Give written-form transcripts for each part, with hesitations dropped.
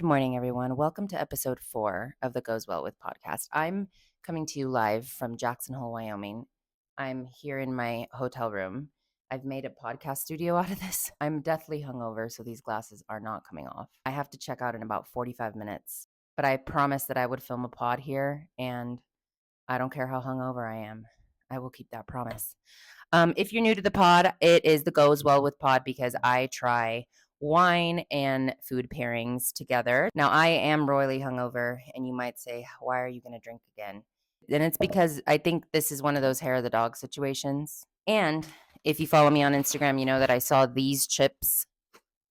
morning, everyone. Welcome to episode 4 of the Goes Well With podcast. I'm coming to you live from Jackson Hole, Wyoming. I'm here in my hotel room. I've made a podcast studio out of this. I'm deathly hungover, so these glasses are not coming off. I have to check out in about 45 minutes, but I promised that I would film a pod here, and I don't care how hungover I am. I will keep that promise. If you're new to the pod, it is the Goes Well With pod because I try wine and food pairings together. Now, I am royally hungover, and you might say, why are you going to drink again? And it's because I think this is one of those hair of the dog situations. And if you follow me on Instagram, you know that I saw these chips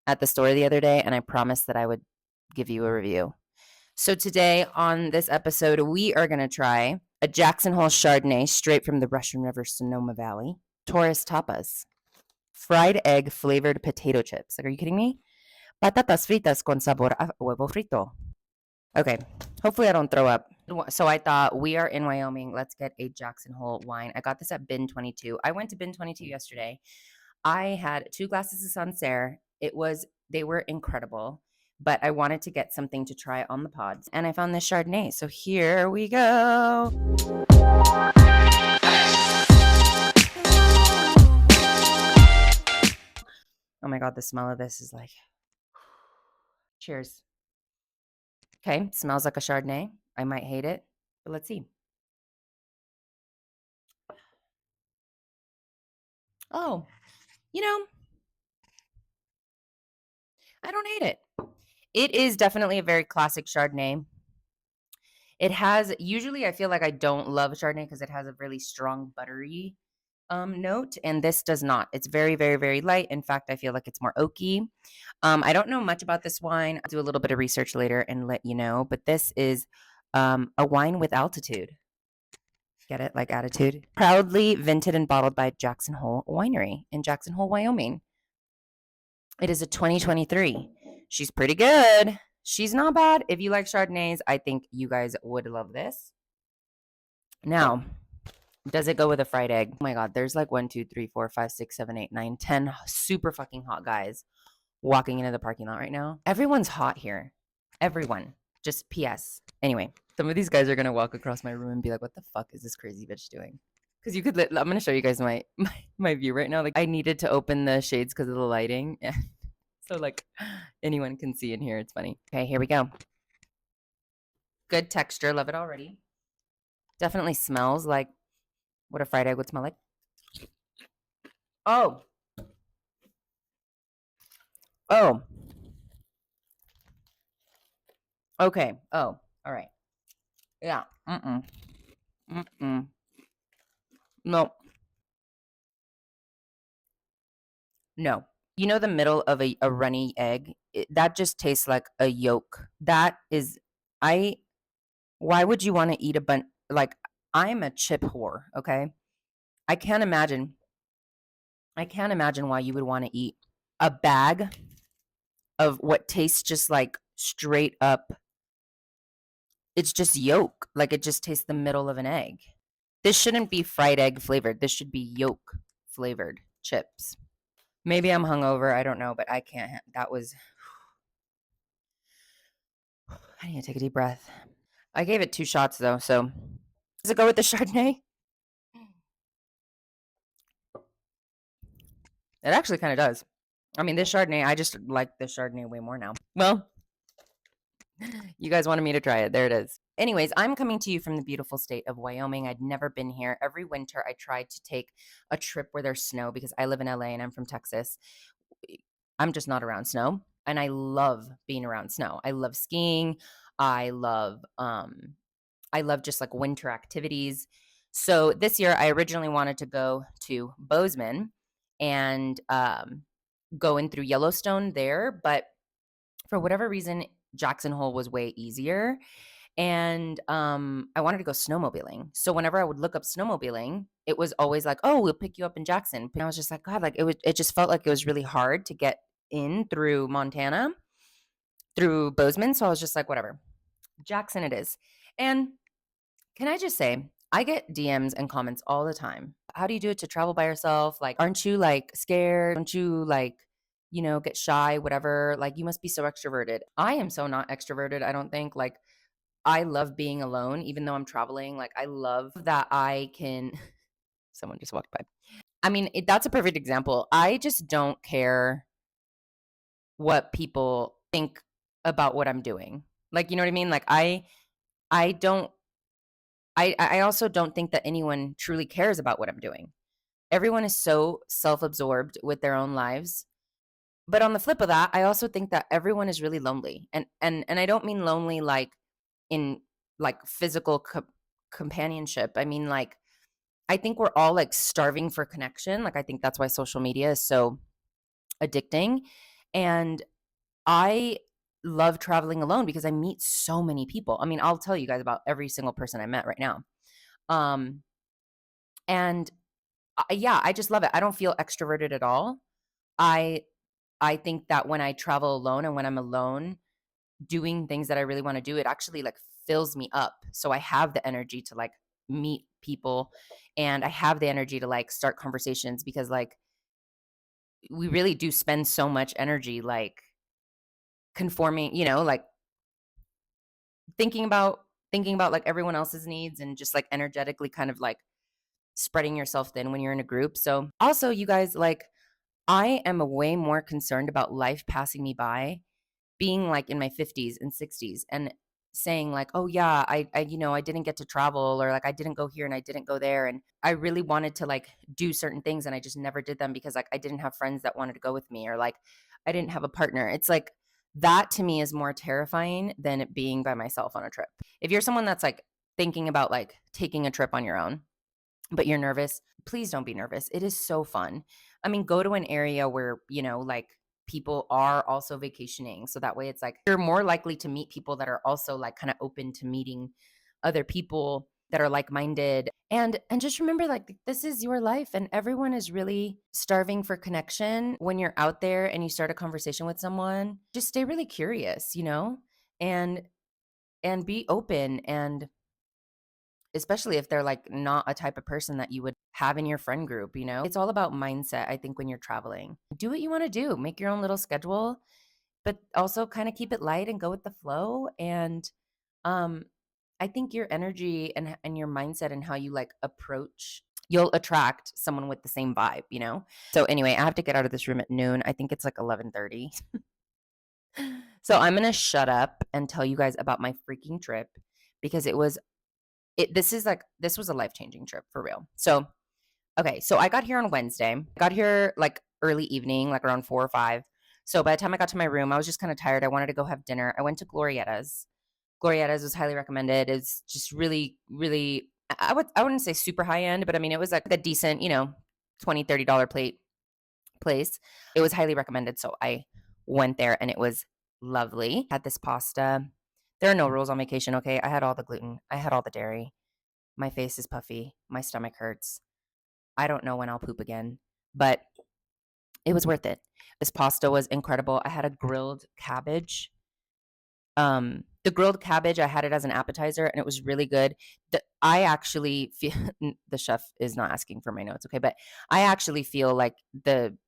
at the store the other day, and I promised that I would give you a review. So today on this episode, we are going to try a Jackson Hole Chardonnay straight from the Russian River Sonoma Valley, Taurus tapas, fried egg flavored potato chips. Like, are you kidding me? Patatas fritas con sabor a huevo frito. Okay, hopefully I don't throw up. So I thought, we are in Wyoming. Let's get a Jackson Hole wine. I got this at Bin 22. I went to Bin 22 yesterday. I had 2 glasses of Sancerre. They were incredible, but I wanted to get something to try on the pods, and I found this Chardonnay. So here we go. Oh my God, the smell of this is like, cheers. Okay, smells like a Chardonnay. I might hate it, but let's see. Oh, I don't hate it. It is definitely a very classic Chardonnay. It has, usually I feel like I don't love Chardonnay because it has a really strong buttery note, and this does not. It's very, very, very light. In fact, I feel like it's more oaky. I don't know much about this wine. I'll do a little bit of research later and let you know, but this is a wine with altitude. Get it? Like attitude. Proudly vinted and bottled by Jackson Hole Winery in Jackson Hole, Wyoming. It is a 2023. She's pretty good. She's not bad. If you like Chardonnays, I think you guys would love this. Now, does it go with a fried egg? Oh my God, there's like 1, 2, 3, 4, 5, 6, 7, 8, 9, 10 super fucking hot guys walking into the parking lot right now. Everyone's hot here. Everyone. Just PS. Anyway, some of these guys are going to walk across my room and be like, what the fuck is this crazy bitch doing? Because I'm going to show you guys my view right now. Like, I needed to open the shades because of the lighting. So like anyone can see in here. It's funny. Okay, here we go. Good texture. Love it already. Definitely smells like what a fried egg would smell like. Oh. Okay. Oh, all right. Yeah. No. No. You know the middle of a runny egg? That just tastes like a yolk. That is, why would you want to eat a bunch? Like, I'm a chip whore, okay? I can't imagine why you would want to eat a bag of what tastes just like straight up. It's just yolk. Like, it just tastes the middle of an egg. This shouldn't be fried egg flavored. This should be yolk flavored chips. Maybe I'm hungover. I don't know, but I can't. That was. I need to take a deep breath. I gave it 2 shots though. So does it go with the Chardonnay? It actually kind of does. I mean, this Chardonnay, I just like this Chardonnay way more now. Well, you guys wanted me to try it. There it is. Anyways, I'm coming to you from the beautiful state of Wyoming. I'd never been here. Every winter, I tried to take a trip where there's snow because I live in LA and I'm from Texas. I'm just not around snow, and I love being around snow. I love skiing. I love just like winter activities. So this year, I originally wanted to go to Bozeman and going through Yellowstone there, but for whatever reason, Jackson Hole was way easier. And I wanted to go snowmobiling. So whenever I would look up snowmobiling, it was always like, oh, we'll pick you up in Jackson. And I was just like, God, like it just felt like it was really hard to get in through Montana, through Bozeman. So I was just like, whatever. Jackson it is. And can I just say, I get DMs and comments all the time. How do you do it to travel by yourself? Like, aren't you like scared? Don't you like, get shy, whatever. Like, you must be so extroverted. I am so not extroverted, I don't think. Like, I love being alone, even though I'm traveling. Like, I love that I can. Someone just walked by. I mean, that's a perfect example. I just don't care what people think about what I'm doing. Like, you know what I mean? Like, I don't. I also don't think that anyone truly cares about what I'm doing. Everyone is so self-absorbed with their own lives. But on the flip of that, I also think that everyone is really lonely. And I don't mean lonely like in like physical companionship. I mean, like, I think we're all like starving for connection. Like, I think that's why social media is so addicting. And I love traveling alone because I meet so many people. I mean, I'll tell you guys about every single person I met right now. Um and yeah, I just love it. I don't feel extroverted at all. I I think that when I travel alone and when I'm alone doing things that I really want to do, it actually like fills me up. So I have the energy to like meet people, and I have the energy to like start conversations, because like we really do spend so much energy like conforming, like thinking about thinking about like everyone else's needs, and just like energetically kind of like spreading yourself thin when you're in a group. So also, you guys, like, I am way more concerned about life passing me by, being like in my 50s and 60s, and saying like, oh yeah, I didn't get to travel, or like I didn't go here and I didn't go there, and I really wanted to like do certain things and I just never did them because like I didn't have friends that wanted to go with me, or like I didn't have a partner. It's like, that to me is more terrifying than it being by myself on a trip. If you're someone that's like thinking about like taking a trip on your own, but you're nervous, please don't be nervous. It is so fun. I mean, go to an area where, like people are also vacationing. So that way it's like you're more likely to meet people that are also like kind of open to meeting other people that are like-minded. And just remember, like, this is your life and everyone is really starving for connection. When you're out there and you start a conversation with someone, just stay really curious, and be open, and especially if they're like not a type of person that you would have in your friend group. It's all about mindset, I think, when you're traveling. Do what you want to do, make your own little schedule, but also kind of keep it light and go with the flow. And um I think your energy and your mindset and how you like approach, you'll attract someone with the same vibe. So anyway, I have to get out of this room at noon. I think it's like 11:30. So I'm going to shut up and tell you guys about my freaking trip, because this was a life-changing trip for real. So, okay, so I got here on Wednesday. I got here like early evening, like around 4 or 5. So by the time I got to my room, I was just kind of tired. I wanted to go have dinner. I went to Glorietta's. Glorietta's was highly recommended. It's just really, really, I wouldn't say super high end, but I mean, it was like a decent, $20-$30 plate place. It was highly recommended. So I went there and it was lovely. Had this pasta. There are no rules on vacation, okay? I had all the gluten. I had all the dairy. My face is puffy. My stomach hurts. I don't know when I'll poop again, but it was worth it. This pasta was incredible. I had a grilled cabbage. The grilled cabbage, I had it as an appetizer and it was really good. I actually feel the chef is not asking for my notes, okay? But I actually feel like the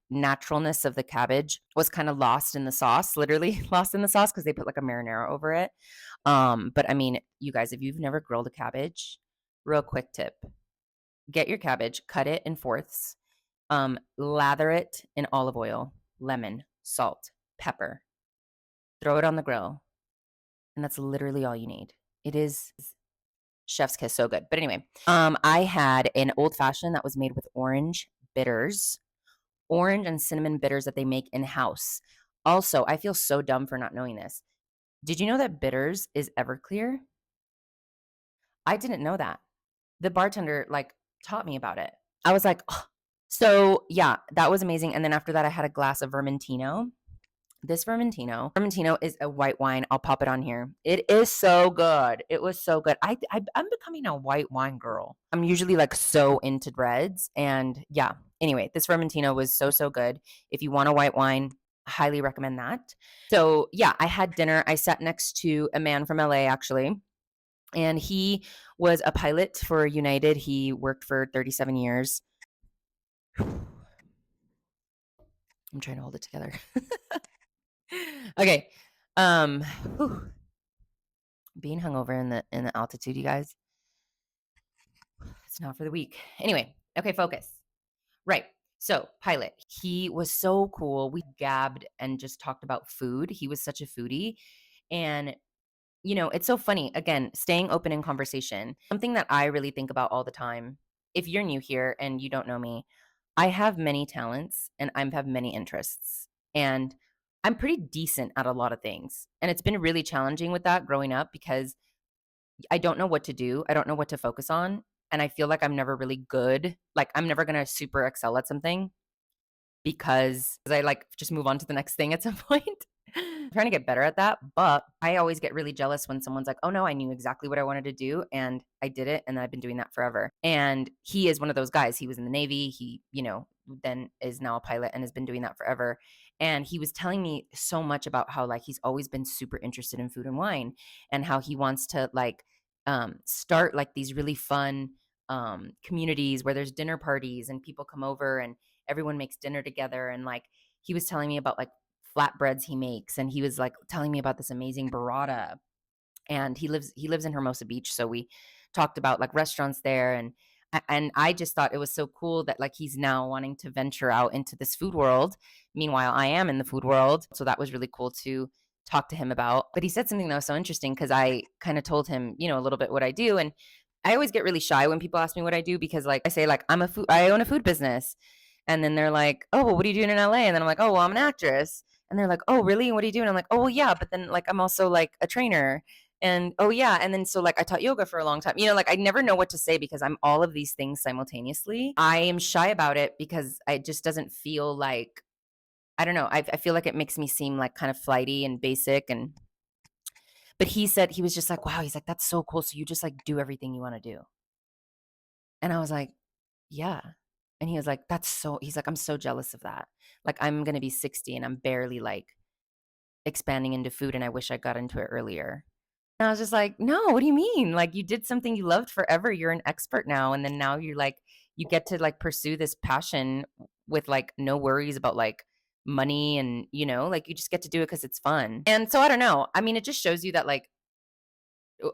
naturalness of the cabbage was kind of lost in the sauce, literally lost in the sauce, because they put like a marinara over it. But I mean, you guys, if you've never grilled a cabbage, real quick tip: get your cabbage, cut it in fourths, lather it in olive oil, lemon, salt, pepper, throw it on the grill, and that's literally all you need. It is chef's kiss, so good. But anyway, I had an old fashioned that was made with orange bitters, orange and cinnamon bitters that they make in house. Also, I feel so dumb for not knowing this. Did you know that bitters is Everclear? I didn't know that. The bartender like taught me about it. I was like, oh. So yeah, that was amazing. And then after that, I had a glass of Vermentino. This Vermentino is a white wine. I'll pop it on here. It is so good. It was so good. I'm becoming a white wine girl. I'm usually like so into reds, and yeah. Anyway, this Vermentino was so good. If you want a white wine, highly recommend that. So yeah, I had dinner. I sat next to a man from LA actually, and he was a pilot for United. He worked for 37 years. I'm trying to hold it together. Okay. Whew. Being hungover in the altitude, you guys, it's not for the weak. Anyway, okay, focus. Right. So, Pilot, he was so cool. We gabbed and just talked about food. He was such a foodie. And, it's so funny. Again, staying open in conversation. Something that I really think about all the time. If you're new here and you don't know me, I have many talents and I have many interests. And I'm pretty decent at a lot of things. And it's been really challenging with that growing up because I don't know what to do. I don't know what to focus on. And I feel like I'm never really good. Like I'm never going to super excel at something because I like just move on to the next thing at some point. I'm trying to get better at that, but I always get really jealous when someone's like, "Oh no, I knew exactly what I wanted to do and I did it and I've been doing that forever." And he is one of those guys. He was in the Navy. He, then is now a pilot and has been doing that forever. And he was telling me so much about how like he's always been super interested in food and wine and how he wants to like start like these really fun communities where there's dinner parties and people come over and everyone makes dinner together. And like he was telling me about like flatbreads he makes, and he was like telling me about this amazing burrata. And he lives in Hermosa Beach, so we talked about like restaurants there. And I just thought it was so cool that like he's now wanting to venture out into this food world. Meanwhile, I am in the food world, so that was really cool to talk to him about. But he said something that was so interesting because I kind of told him, a little bit what I do. And I always get really shy when people ask me what I do because like I say like I own a food business. And then they're like, "Oh, well, what are you doing in LA?" And then I'm like, "Oh, well, I'm an actress." And they're like, "Oh, really? What are you doing?" I'm like, "Oh, well, yeah, but then like I'm also like a trainer." And oh yeah, and then so like I taught yoga for a long time. Like I never know what to say because I'm all of these things simultaneously. I am shy about it because it just doesn't feel like, I don't know. I feel like it makes me seem like kind of flighty and basic. And but he said he was just like, "Wow," he's like, "That's so cool. So you just like do everything you want to do." And I was like, "Yeah." And he was like, he's like, "I'm so jealous of that. Like I'm gonna be 60 and I'm barely like expanding into food and I wish I got into it earlier." And I was just like, "No, what do you mean? Like you did something you loved forever. You're an expert now. And then now you're like, you get to like pursue this passion with like no worries about like money and, like you just get to do it because it's fun." And so I don't know. I mean, it just shows you that like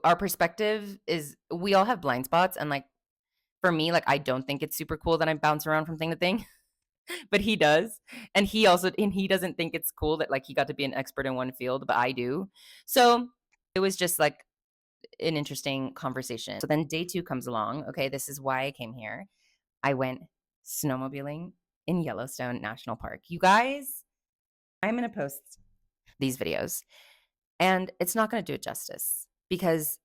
our perspective is we all have blind spots. And like for me, like I don't think it's super cool that I bounce around from thing to thing, but he does. And he doesn't think it's cool that like he got to be an expert in one field, but I do. So it was just like an interesting conversation. So then day 2 comes along. Okay, this is why I came here. I went snowmobiling in Yellowstone National Park. You guys, I'm going to post these videos and it's not going to do it justice because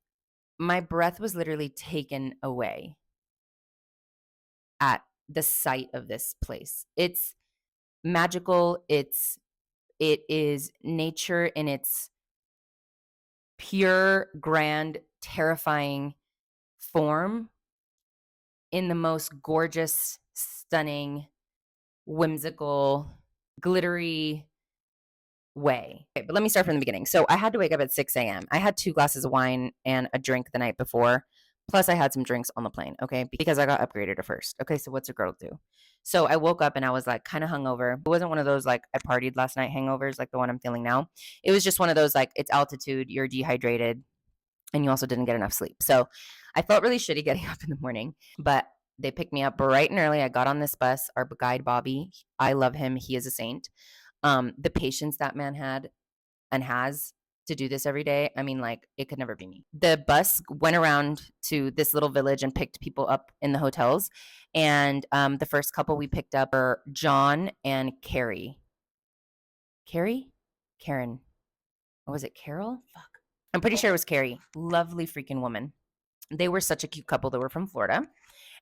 my breath was literally taken away at the sight of this place. It's magical. It is nature in its pure, grand, terrifying form in the most gorgeous, stunning, whimsical, glittery way. Okay, but let me start from the beginning. So I had to wake up at 6 a.m. I had 2 glasses of wine and a drink the night before. Plus, I had some drinks on the plane, okay, because I got upgraded at first. Okay, so what's a girl do? So I woke up and I was like kind of hungover. It wasn't one of those like I partied last night hangovers like the one I'm feeling now. It was just one of those like it's altitude, you're dehydrated, and you also didn't get enough sleep. So I felt really shitty getting up in the morning, but they picked me up bright and early. I got on this bus. Our guide, Bobby, I love him. He is a saint. The patience that man had and has to do this every day, I mean, like, it could never be me. The bus went around to this little village and picked people up in the hotels. And the first couple we picked up are John and Carrie. Carrie? Karen. Or was it Carol? Fuck. I'm pretty sure it was Carrie. Lovely freaking woman. They were such a cute couple that were from Florida.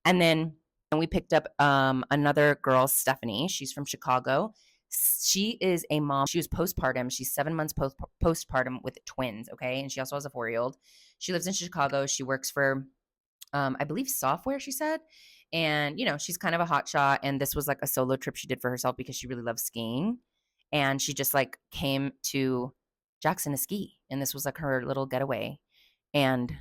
And then we picked up another girl, Stephanie. She's from Chicago. She is a mom. She was postpartum. She's 7 months postpartum with twins. Okay. And she also has a 4-year-old. She lives in Chicago. She works for, I believe, software, she said. And, she's kind of a hot shot. And this was like a solo trip she did for herself because she really loves skiing. And she just like came to Jackson to ski. And this was like her little getaway. And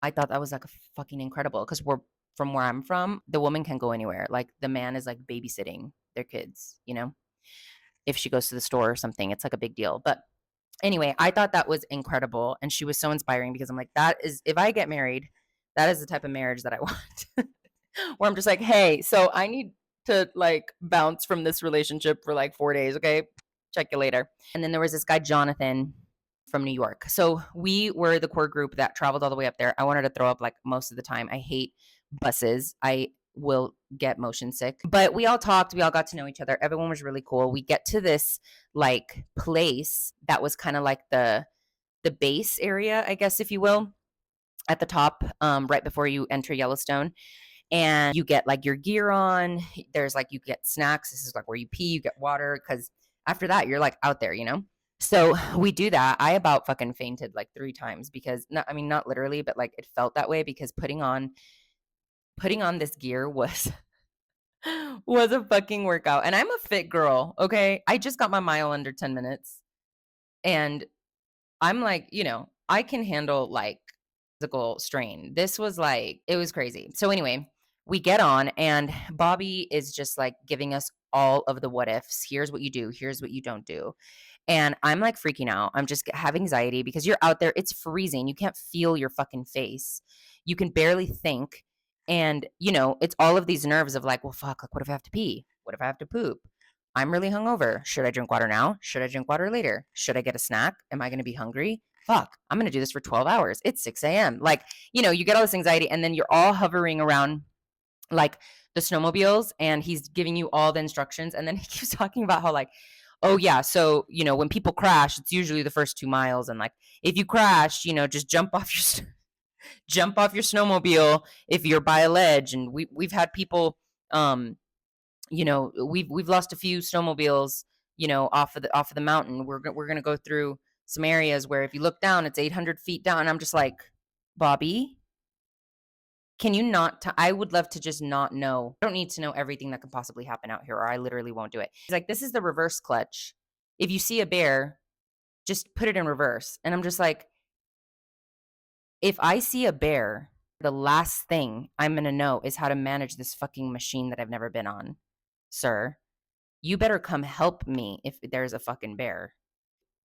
I thought that was like fucking incredible because we're from where I'm from, the woman can go anywhere. Like the man is like babysitting. their kids, you know? If she goes to the store or something, it's like a big deal. But anyway, I thought that was incredible. And she was so inspiring because I'm like, that is, if I get married, that is the type of marriage that I want. Where I'm just like, hey, so I need to like bounce from this relationship for like 4 days. Okay. Check you later. And then there was this guy, Jonathan from New York. So we were the core group that traveled all the way up there. I wanted to throw up like most of the time. I hate buses. I will get motion sick. But we all talked, we all got to know each other. Everyone was really cool. We get to this like place that was kind of like the base area, I guess if you will, at the top, right before you enter Yellowstone. And you get like your gear on. There's like you get snacks. This is like where you pee, you get water, because after that you're like out there, you know? So we do that. I about fucking fainted like 3 times because not, I mean, not literally, but like it felt that way because putting on this gear was a fucking workout. And I'm a fit girl, okay? I just got my mile under 10 minutes. And I'm like, I can handle like physical strain. This was like, it was crazy. So anyway, we get on and Bobby is just like giving us all of the what ifs. Here's what you do, here's what you don't do. And I'm like freaking out. I'm just have anxiety because you're out there. It's freezing. You can't feel your fucking face. You can barely think. And, it's all of these nerves of like, well, fuck, like, what if I have to pee? What if I have to poop? I'm really hungover. Should I drink water now? Should I drink water later? Should I get a snack? Am I going to be hungry? Fuck, I'm going to do this for 12 hours. It's 6 a.m. Like, you get all this anxiety and then you're all hovering around like the snowmobiles and he's giving you all the instructions. And then he keeps talking about how like, oh yeah, so, when people crash, it's usually the first 2 miles. And like, if you crash, just jump off your snowmobile if you're by a ledge. And we've had people, we've lost a few snowmobiles, off of the mountain. We're going to go through some areas where if you look down, it's 800 feet down. And I'm just like, Bobby, can you not? I would love to just not know. I don't need to know everything that could possibly happen out here, or I literally won't do it. He's like, this is the reverse clutch. If you see a bear, just put it in reverse. And I'm just like, if I see a bear, the last thing I'm going to know is how to manage this fucking machine that I've never been on. Sir, you better come help me if there's a fucking bear.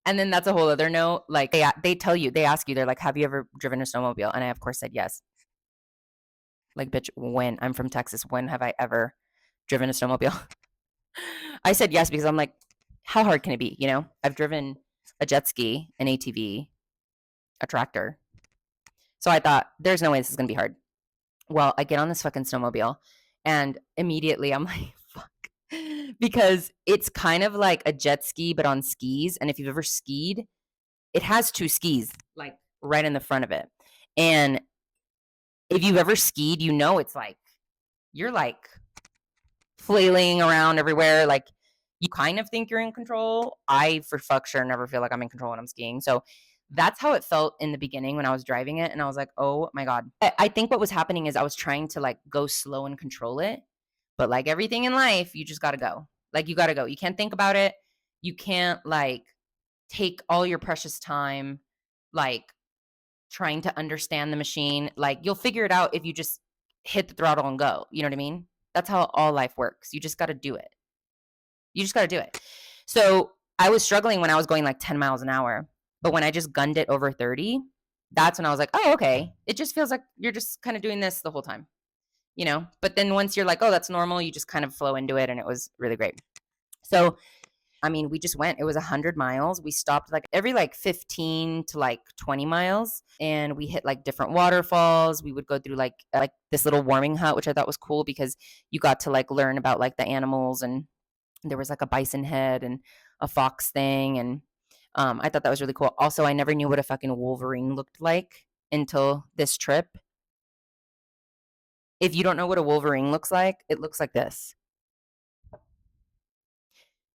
And then that's a whole other note. Like they tell you, they ask you, they're like, have you ever driven a snowmobile? And I, of course, said yes. Like, bitch, when? I'm from Texas. When have I ever driven a snowmobile? I said yes because I'm like, how hard can it be? I've driven a jet ski, an ATV, a tractor. So I thought, there's no way this is going to be hard. Well, I get on this fucking snowmobile and immediately I'm like, fuck. Because it's kind of like a jet ski, but on skis. And if you've ever skied, it has 2 skis, like right in the front of it. And if you've ever skied, it's like, you're like flailing around everywhere. Like you kind of think you're in control. I, for fuck sure, never feel like I'm in control when I'm skiing. So that's how it felt in the beginning when I was driving it. And I was like, oh my God. I think what was happening is I was trying to like go slow and control it. But like everything in life, you just got to go. Like you got to go. You can't think about it. You can't like take all your precious time, like trying to understand the machine. Like you'll figure it out if you just hit the throttle and go. You know what I mean? That's how all life works. You just got to do it. You just got to do it. So I was struggling when I was going like 10 miles an hour. But when I just gunned it over 30, that's when I was like, oh, okay. It just feels like you're just kind of doing this the whole time. But then once you're like, oh, that's normal, you just kind of flow into it. And it was really great. So, I mean, we just went, it was 100 miles. We stopped like every like 15 to like 20 miles and we hit like different waterfalls. We would go through like this little warming hut, which I thought was cool because you got to like learn about like the animals and there was like a bison head and a fox thing. And I thought that was really cool. Also, I never knew what a fucking wolverine looked like until this trip. If you don't know what a wolverine looks like, it looks like this.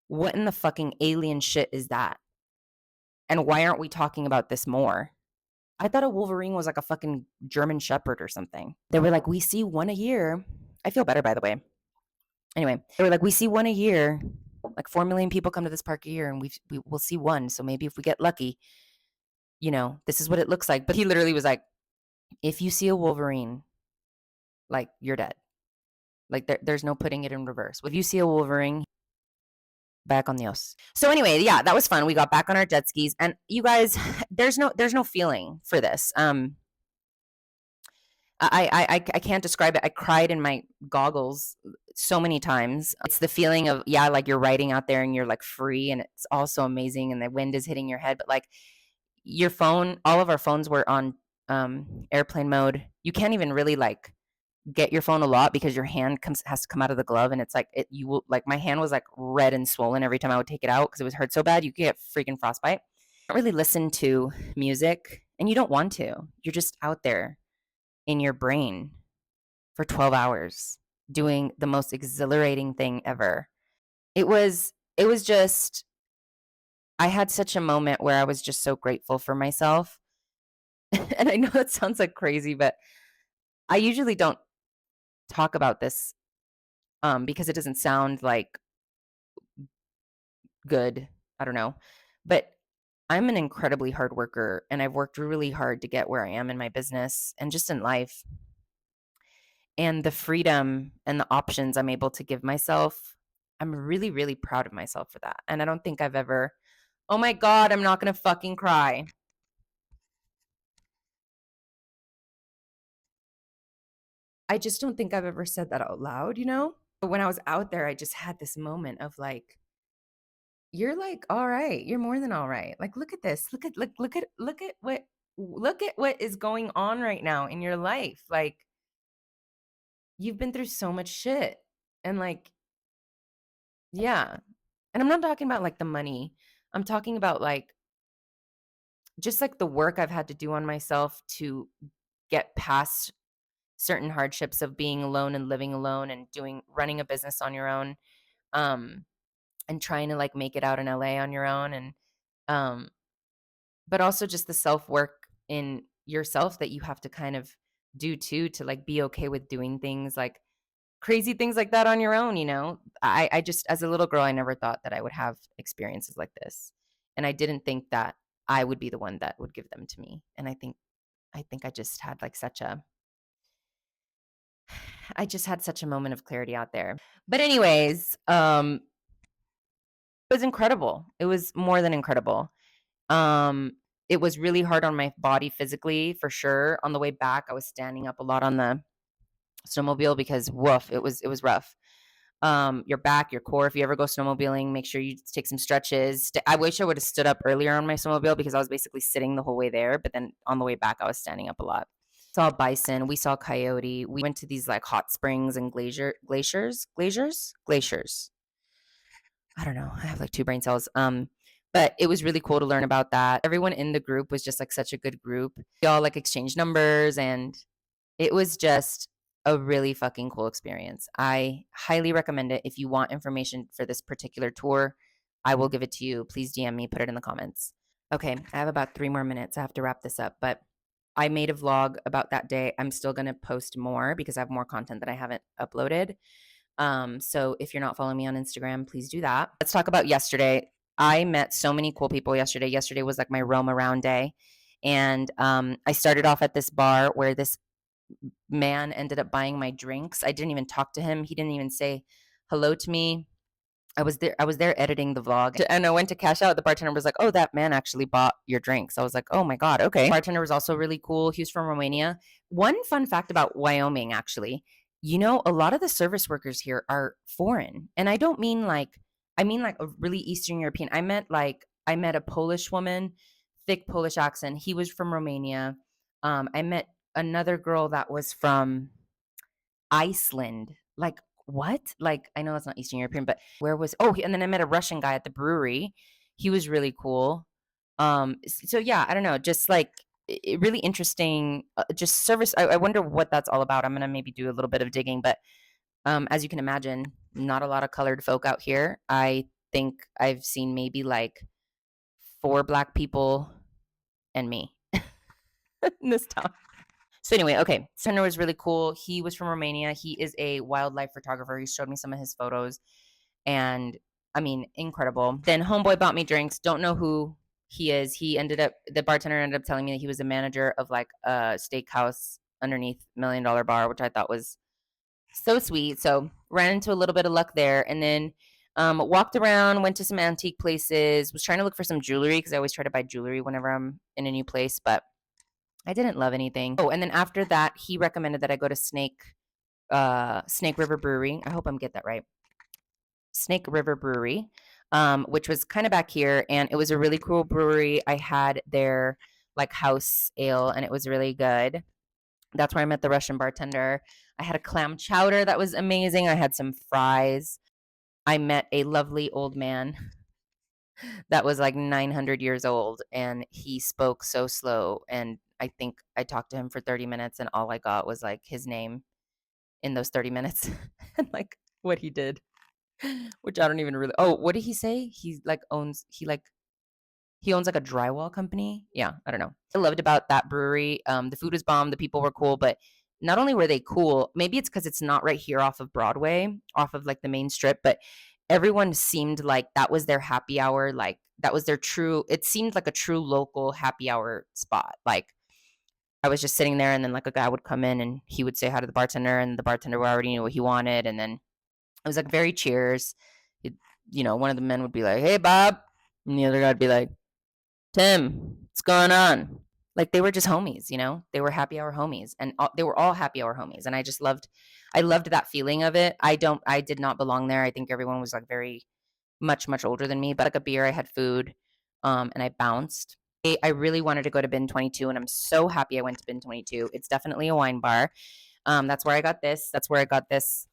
What in the fucking alien shit is that? And why aren't we talking about this more? I thought a wolverine was like a fucking German shepherd or something. They were like, we see one a year. I feel better, by the way. Anyway, they were like, we see one a year. Like 4 million people come to this park a year and we'll see one. So maybe if we get lucky, this is what it looks like. But he literally was like, if you see a wolverine, like you're dead. Like there's no putting it in reverse. If you see a Wolverine, back on the ice. So anyway, yeah, that was fun. We got back on our jet skis, and you guys, there's no feeling for this. I can't describe it. I cried in my goggles so many times. It's the feeling of, yeah, like you're riding out there and you're like free and it's all so amazing and the wind is hitting your head, but like your phone, all of our phones were on airplane mode. You can't even really like get your phone a lot because your hand has to come out of the glove, and it's like you will, like my hand was like red and swollen every time I would take it out because it was hurt so bad. You could get freaking frostbite. I don't really listen to music, and you don't want to. You're just out there in your brain for 12 hours doing the most exhilarating thing ever. It was just, I had such a moment where I was just so grateful for myself. And I know that sounds like crazy, but I usually don't talk about this because it doesn't sound like good. I don't know. But I'm an incredibly hard worker and I've worked really hard to get where I am in my business and just in life. And the freedom and the options I'm able to give myself, I'm really, really proud of myself for that. And I don't think I've ever, oh my God, I'm not going to fucking cry. I just don't think I've ever said that out loud, you know? But when I was out there, I just had this moment of like, you're like, all right, you're more than all right. Like, look at this. Look at what is going on right now in your life. Like, you've been through so much shit. And like, yeah. And I'm not talking about like the money. I'm talking about like just like the work I've had to do on myself to get past certain hardships of being alone and living alone and running a business on your own. Um and trying to like make it out in LA on your own, and um but also just the self-work in yourself that you have to kind of do too, to like be okay with doing things like crazy things like that on your own, you know? I just, as a little girl, I never thought that I would have experiences like this. And I didn't think that I would be the one that would give them to me. And I think I just had like I just had such a moment of clarity out there. But anyways, it was incredible. It was more than incredible. Um, it was really hard on my body physically, for sure. On the way back, I was standing up a lot on the snowmobile because woof, it was rough. Your back, your core. If you ever go snowmobiling, make sure you take some stretches. I wish I would have stood up earlier on my snowmobile because I was basically sitting the whole way there. But then on the way back, I was standing up a lot. Saw bison. We saw coyote. We went to these like hot springs and glaciers. I don't know. I have like two brain cells. But it was really cool to learn about that. Everyone in the group was just like such a good group. We all like exchanged numbers, and it was just a really fucking cool experience. I highly recommend it. If you want information for this particular tour, I will give it to you. Please DM me, put it in the comments. Okay, I have about 3 more minutes. I have to wrap this up, but I made a vlog about that day. I'm still going to post more because I have more content that I haven't uploaded. So if you're not following me on Instagram, please do that. Let's talk about yesterday. I met so many cool people yesterday. Yesterday was like my roam around day. And I started off at this bar where this man ended up buying my drinks. I didn't even talk to him. He didn't even say hello to me. I was there editing the vlog, and I went to cash out. The bartender was like, "Oh, that man actually bought your drinks." I was like, "Oh my God, okay." The bartender was also really cool. He was from Romania. One fun fact about Wyoming, actually, a lot of the service workers here are foreign. And I mean like a really Eastern European. I met a Polish woman, thick Polish accent. He was from Romania. I met another girl that was from Iceland. Like, what? Like, I know that's not Eastern European, but where was, and then I met a Russian guy at the brewery. He was really cool. So yeah, I don't know, just like really interesting, just service. I wonder what that's all about. I'm gonna maybe do a little bit of digging, but as you can imagine, not a lot of colored folk out here. I think I've seen maybe like 4 Black people and me in this town. So anyway, okay. Turner was really cool. He was from Romania. He is a wildlife photographer. He showed me some of his photos, and I mean, incredible. Then homeboy bought me drinks. Don't know who he is. The bartender ended up telling me that he was a manager of like a steakhouse underneath $1 Million Bar, which I thought was So sweet. So ran into a little bit of luck there, and then walked around, went to some antique places, was trying to look for some jewelry because I always try to buy jewelry whenever I'm in a new place, but I didn't love anything. Oh, and then after that, he recommended that I go to Snake River Brewery. I hope I'm get that right. Snake River Brewery, which was kind of back here, and it was a really cool brewery. I had their like house ale, and it was really good. That's where I met the Russian bartender. I had a clam chowder that was amazing. I had some fries. I met a lovely old man that was like 900 years old, and he spoke so slow. And I think I talked to him for 30 minutes, and all I got was like his name in those 30 minutes and like what he did, which I don't even really. Oh, what did he say? He owns like a drywall company. Yeah, I don't know. I loved about that brewery. The food was bomb. The people were cool, but not only were they cool, maybe it's because it's not right here off of Broadway, off of like the main strip, but everyone seemed like that was their happy hour. Like that was their true, it seemed like a true local happy hour spot. Like I was just sitting there, and then like a guy would come in and he would say hi to the bartender, and the bartender already knew what he wanted. And then it was like very cheers. It, one of the men would be like, "Hey, Bob," and the other guy would be like, "Tim, what's going on?" Like they were just homies, They were happy hour homies, and they were all happy hour homies, and I loved that feeling of it. I did not belong there. I think everyone was like very much much older than me. But like a beer, I had food, and I bounced. I really wanted to go to Bin 22, and I'm so happy I went to Bin 22. It's definitely a wine bar. That's where I got this. That's where I got this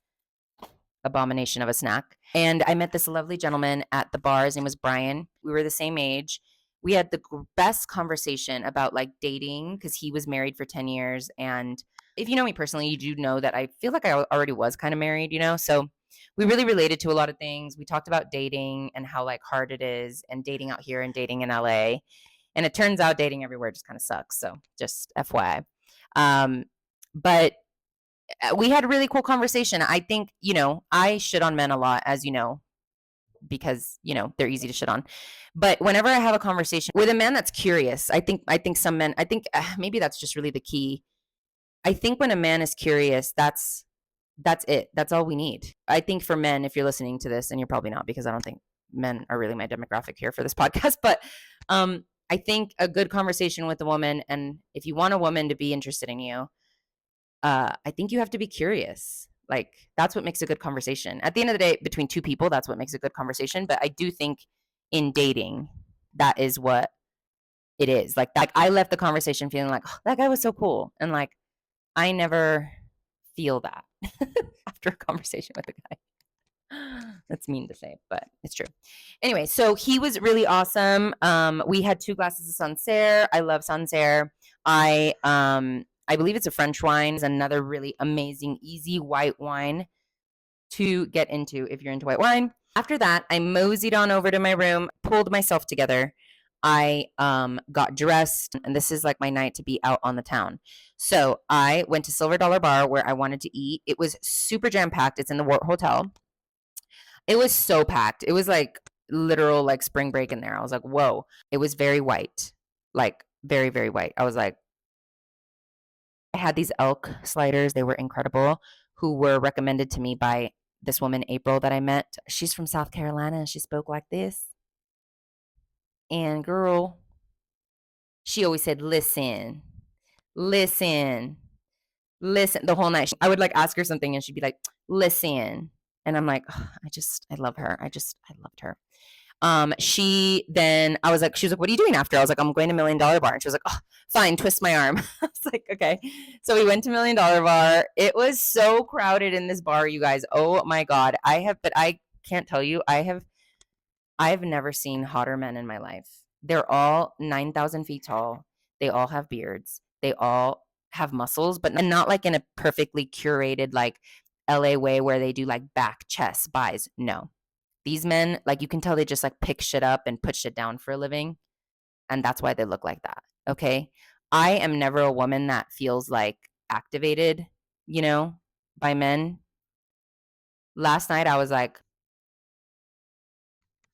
abomination of a snack. And I met this lovely gentleman at the bar. His name was Brian. We were the same age. We had the best conversation about like dating because he was married for 10 years. And if you know me personally, you do know that I feel like I already was kind of married, So we really related to a lot of things. We talked about dating and how like hard it is, and dating out here and dating in LA. And it turns out dating everywhere just kind of sucks. So just FYI. But we had a really cool conversation. I think, I shit on men a lot, as you know, because, they're easy to shit on. But whenever I have a conversation with a man that's curious, I think some men, maybe that's just really the key. I think when a man is curious, that's it. That's all we need. I think for men, if you're listening to this, and you're probably not, because I don't think men are really my demographic here for this podcast, but I think a good conversation with a woman, and if you want a woman to be interested in you, I think you have to be curious. Like that's what makes a good conversation. At the end of the day, between two people, that's what makes a good conversation. But I do think in dating, that is what it is. Like I left the conversation feeling like, oh, that guy was so cool, and like I never feel that after a conversation with a guy. That's mean to say, but it's true. Anyway, so he was really awesome. We had 2 glasses of Sancerre. I love Sancerre. I believe it's a French wine. It's another really amazing, easy white wine to get into if you're into white wine. After that, I moseyed on over to my room, pulled myself together. I got dressed, and this is like my night to be out on the town. So I went to Silver Dollar Bar where I wanted to eat. It was super jam packed. It's in the Wart Hotel. It was so packed. It was like literal like spring break in there. I was like, whoa. It was very white, like very, very white. I was like, I had these elk sliders. They were incredible, who were recommended to me by this woman, April, that I met. She's from South Carolina, and she spoke like this. And girl, she always said, listen, listen, listen the whole night. I would like ask her something, and she'd be like, listen. And I'm like, oh, I love her. I loved her. I was like, she was like, what are you doing after? I was like, I'm going to $1 Million Bar. And she was like, oh, fine, twist my arm. I was like, okay. So we went to $1 Million Bar. It was so crowded in this bar, you guys. Oh my God. But I can't tell you, I've never seen hotter men in my life. They're all 9,000 feet tall. They all have beards. They all have muscles, but not like in a perfectly curated, like LA way where they do like back, chest, buys. No, these men, like you can tell they just like pick shit up and put shit down for a living. And that's why they look like that. Okay. I am never a woman that feels like activated, by men. Last night I was like,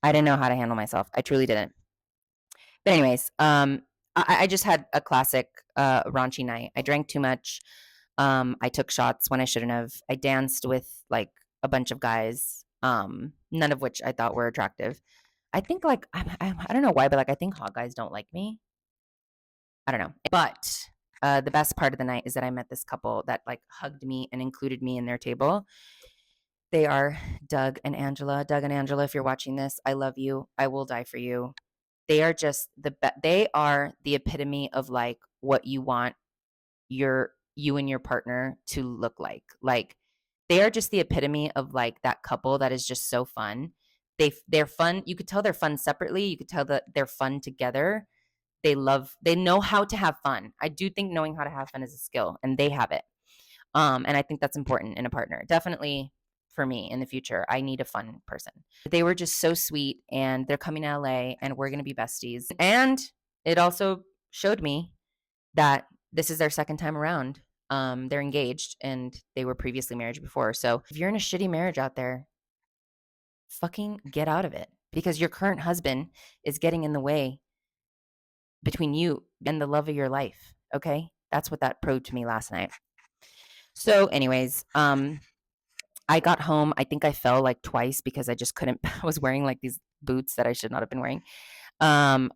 I didn't know how to handle myself. I truly didn't. But anyways, I just had a classic raunchy night. I drank too much. I took shots when I shouldn't have. I danced with like a bunch of guys, none of which I thought were attractive. I think like I don't know why, but like I think hot guys don't like me. I don't know. But the best part of the night is that I met this couple that like hugged me and included me in their table. They are Doug and Angela. Doug and Angela, if you're watching this, I love you. I will die for you. They are just they are the epitome of like what you want you and your partner to look like. Like they are just the epitome of like that couple that is just so fun. They're fun. You could tell they're fun separately. You could tell that they're fun together. They know how to have fun. I do think knowing how to have fun is a skill, and they have it. And I think that's important in a partner. Definitely for me in the future, I need a fun person. They were just so sweet, and they're coming to LA, and we're going to be besties. And it also showed me that this is their second time around. They're engaged, and they were previously married before. So if you're in a shitty marriage out there, fucking get out of it, because your current husband is getting in the way between you and the love of your life. Okay, that's what that proved to me last night. So, anyways, I got home. I think I fell like twice because I just couldn't. I was wearing like these boots that I should not have been wearing. I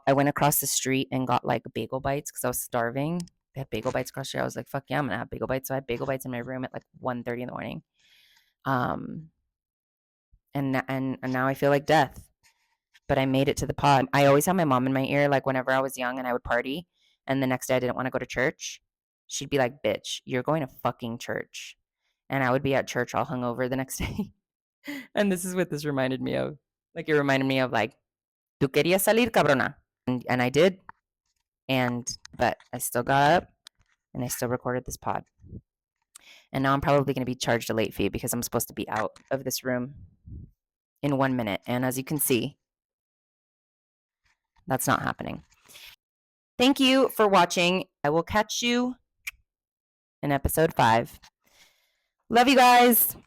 went across the street and got like bagel bites because I was starving. They had bagel bites across the street. I was like, fuck yeah, I'm gonna have bagel bites. So I had bagel bites in my room at like 1:30 in the morning. Um, and now I feel like death. But I made it to the pod. I always had my mom in my ear, like whenever I was young and I would party, and the next day I didn't want to go to church. She'd be like, "Bitch, you're going to fucking church," and I would be at church all hungover the next day. And this is what this reminded me of. Like it reminded me of like, "Tu querías salir, cabrona," and I did. But I still got up and I still recorded this pod. And now I'm probably going to be charged a late fee because I'm supposed to be out of this room in 1 minute. And as you can see, that's not happening. Thank you for watching. I will catch you in episode 5. Love you guys.